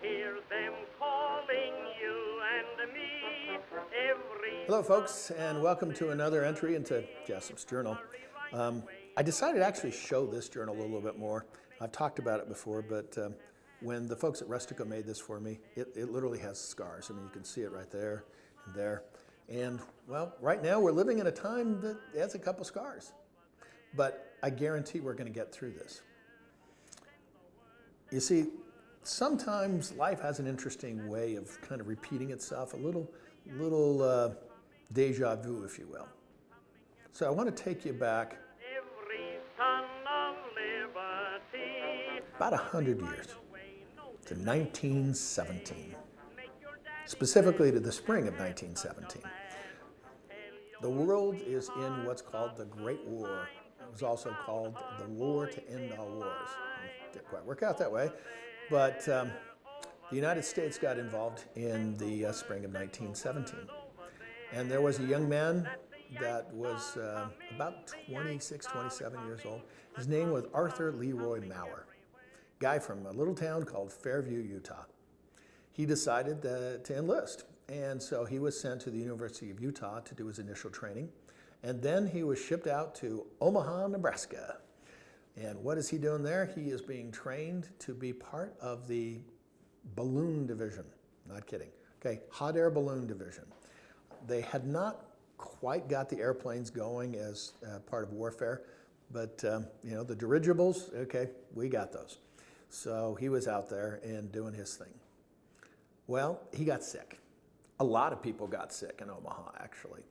Hear them calling you and me every... Hello, folks, and welcome to another entry into Jessop's journal. I decided to actually show this journal a little bit more. I've talked about it before, but when the folks at Rustico made this for me, it literally has scars. I mean, you can see it right there and there. And, well, right now we're living in a time that has a couple scars. But I guarantee we're going to get through this. You see, sometimes life has an interesting way of kind of repeating itself, a little deja vu, if you will. So I want to take you back Every son of liberty. about 100 years to 1917, specifically to the spring of 1917. The world is in what's called the Great War. It was also called the War to End All Wars. It didn't quite work out that way, but the United States got involved in the spring of 1917. And there was a young man that was about 26, 27 years old. His name was Arthur Leroy Mower, guy from a little town called Fairview, Utah. He decided to enlist, and so he was sent to the University of Utah to do his initial training, and then he was shipped out to Omaha, Nebraska. And what is he doing there? He is being trained to be part of the balloon division. Not kidding. Okay, hot air balloon division. They had not quite got the airplanes going as part of warfare, but the dirigibles, okay, we got those. So he was out there and doing his thing. Well, he got sick. A lot of people got sick in Omaha, actually.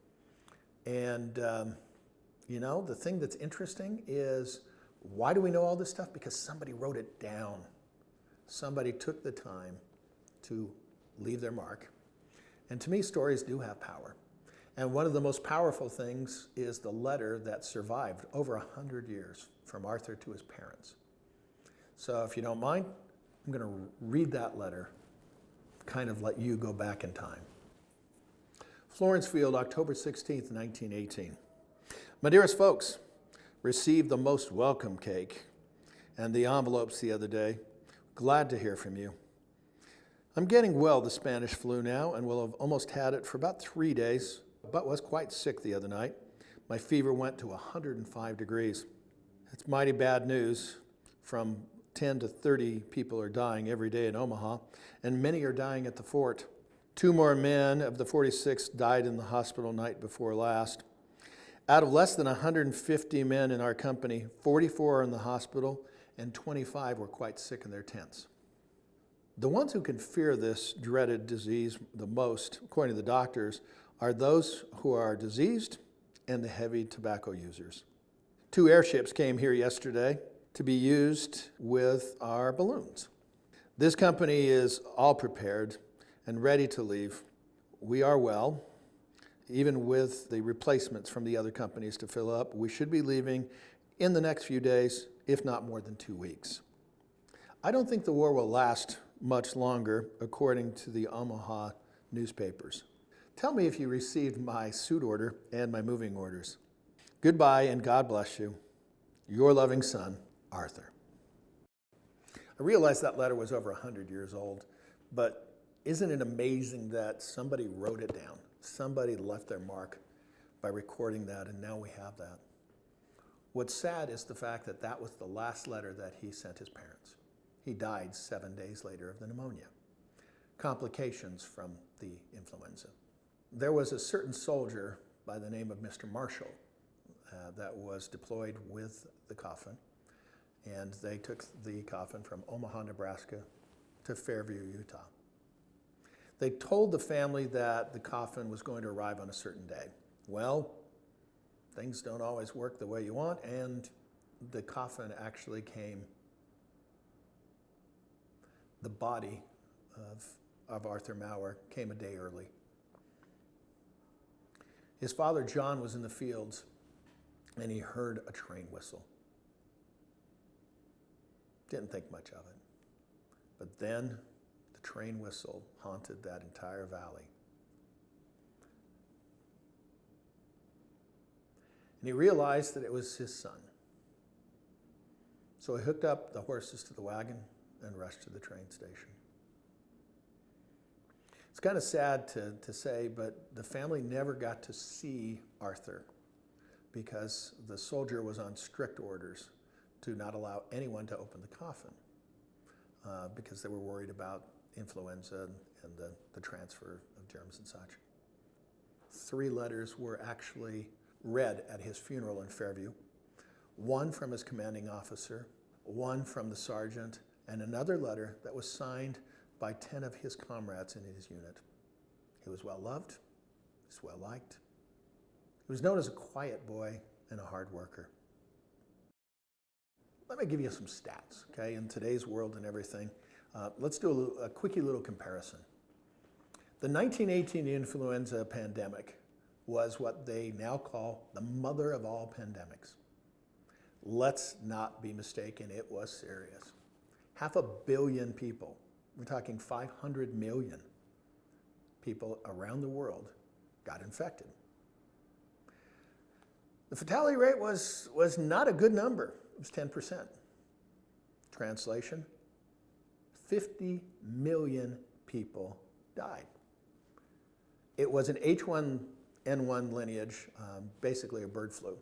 And, the thing that's interesting is, why do we know all this stuff? Because somebody wrote it down. Somebody took the time to leave their mark. And to me, stories do have power. And one of the most powerful things is the letter that survived over 100 years from Arthur to his parents. So if you don't mind, I'm going to read that letter, kind of let you go back in time. Florence Field, October 16th, 1918. My dearest folks, received the most welcome cake and the envelopes the other day. Glad to hear from you. I'm getting well the Spanish flu now and will have almost had it for about 3 days, but was quite sick the other night. My fever went to 105 degrees. It's mighty bad news. From 10 to 30 people are dying every day in Omaha, and many are dying at the fort. 2 more men of the 46 died in the hospital night before last. Out of less than 150 men in our company, 44 are in the hospital, and 25 were quite sick in their tents. The ones who can fear this dreaded disease the most, according to the doctors, are those who are diseased and the heavy tobacco users. 2 airships came here yesterday to be used with our balloons. This company is all prepared and ready to leave. We are well. Even with the replacements from the other companies to fill up, we should be leaving in the next few days, if not more than 2 weeks. I don't think the war will last much longer, according to the Omaha newspapers. Tell me if you received my suit order and my moving orders. Goodbye and God bless you. Your loving son, Arthur. I realize that letter was over 100 years old, but isn't it amazing that somebody wrote it down? Somebody left their mark by recording that, and now we have that. What's sad is the fact that that was the last letter that he sent his parents. He died 7 days later of the pneumonia, complications from the influenza. There was a certain soldier by the name of Mr. Marshall that was deployed with the coffin, and they took the coffin from Omaha, Nebraska to Fairview, Utah. They told the family that the coffin was going to arrive on a certain day. Well, things don't always work the way you want, and the coffin actually came. The body of Arthur Mower came a day early. His father, John, was in the fields, and he heard a train whistle. Didn't think much of it. But then the train whistle haunted that entire valley. And he realized that it was his son. So he hooked up the horses to the wagon and rushed to the train station. It's kind of sad to say, but the family never got to see Arthur because the soldier was on strict orders to not allow anyone to open the coffin because they were worried about influenza and the transfer of germs and such. 3 letters were actually read at his funeral in Fairview. 1 from his commanding officer, 1 from the sergeant, and another letter that was signed by 10 of his comrades in his unit. He was well loved, he was well liked. He was known as a quiet boy and a hard worker. Let me give you some stats, okay, in today's world and everything. Let's do a quickie little comparison. The 1918 influenza pandemic was what they now call the mother of all pandemics. Let's not be mistaken, it was serious. 500 million people, we're talking 500 million people around the world got infected. The fatality rate was not a good number. It was 10%. Translation, 50 million people died. It was an H1N1 lineage, basically a bird flu.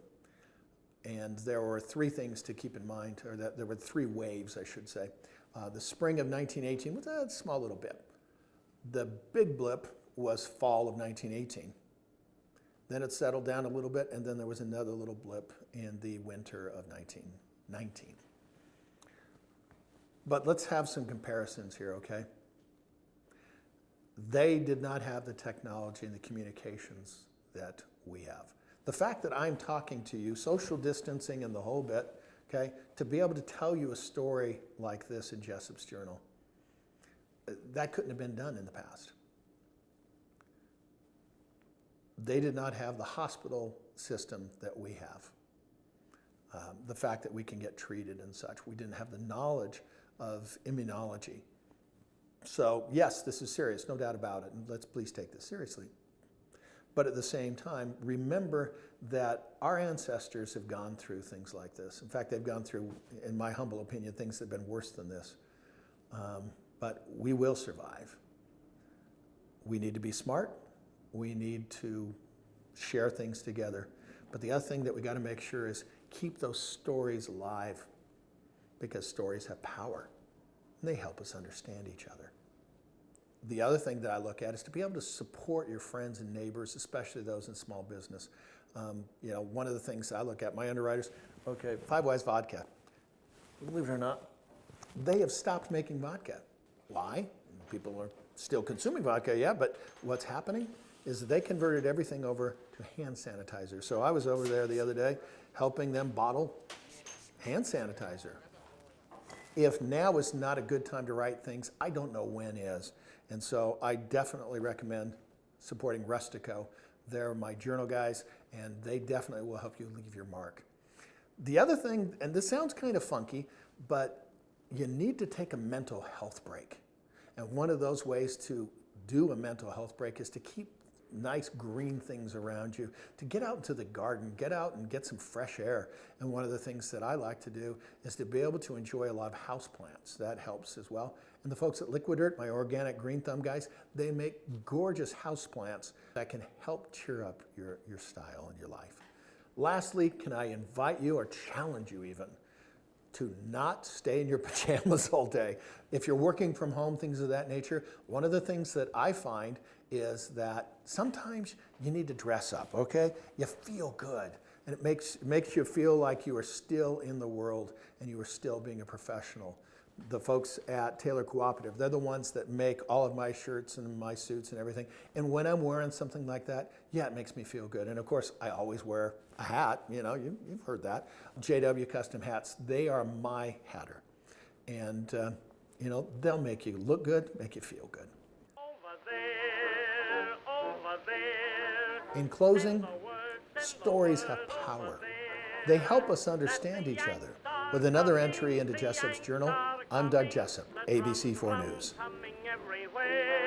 And there were 3 things to keep in mind, or that there were 3 waves, I should say. The spring of 1918 was a small little bit. The big blip was fall of 1918. Then it settled down a little bit, and then there was another little blip in the winter of 1919. But let's have some comparisons here, okay? They did not have the technology and the communications that we have. The fact that I'm talking to you, social distancing and the whole bit, okay, to be able to tell you a story like this in Jessop's journal, that couldn't have been done in the past. They did not have the hospital system that we have. The fact that we can get treated and such. We didn't have the knowledge of immunology. So yes, this is serious, no doubt about it, and let's please take this seriously. But at the same time, remember that our ancestors have gone through things like this. In fact, they've gone through, in my humble opinion, things that have been worse than this. But we will survive. We need to be smart. We need to share things together. But the other thing that we got to make sure is keep those stories alive, because stories have power and they help us understand each other. The other thing that I look at is to be able to support your friends and neighbors, especially those in small business. One of the things I look at, my underwriters, okay, Five Wise Vodka. Believe it or not, they have stopped making vodka. Why? People are still consuming vodka, yeah, but what's happening is they converted everything over to hand sanitizer. So I was over there the other day helping them bottle hand sanitizer. If now is not a good time to write things, I don't know when is. And so I definitely recommend supporting Rustico. They're my journal guys, and they definitely will help you leave your mark. The other thing, and this sounds kind of funky, but you need to take a mental health break. And one of those ways to do a mental health break is to keep nice green things around you, to get out into the garden, get out and get some fresh air. And one of the things that I like to do is to be able to enjoy a lot of houseplants. That helps as well. And the folks at Liquid Earth, my organic green thumb guys, they make gorgeous houseplants that can help cheer up your style and your life. Lastly, can I invite you or challenge you even to not stay in your pajamas all day. If you're working from home, things of that nature, one of the things that I find is that sometimes you need to dress up, okay? You feel good, and it makes you feel like you are still in the world and you are still being a professional. The folks at Taylor Cooperative, they're the ones that make all of my shirts and my suits and everything. And when I'm wearing something like that, yeah, it makes me feel good. And of course, I always wear a hat, you've heard that. JW Custom Hats, they are my hatter. And, they'll make you look good, make you feel good. Over there. In closing, stories have power. They help us understand each other. With another entry into Jessop's journal, I'm Doug Jessop, ABC4 News. Coming everywhere.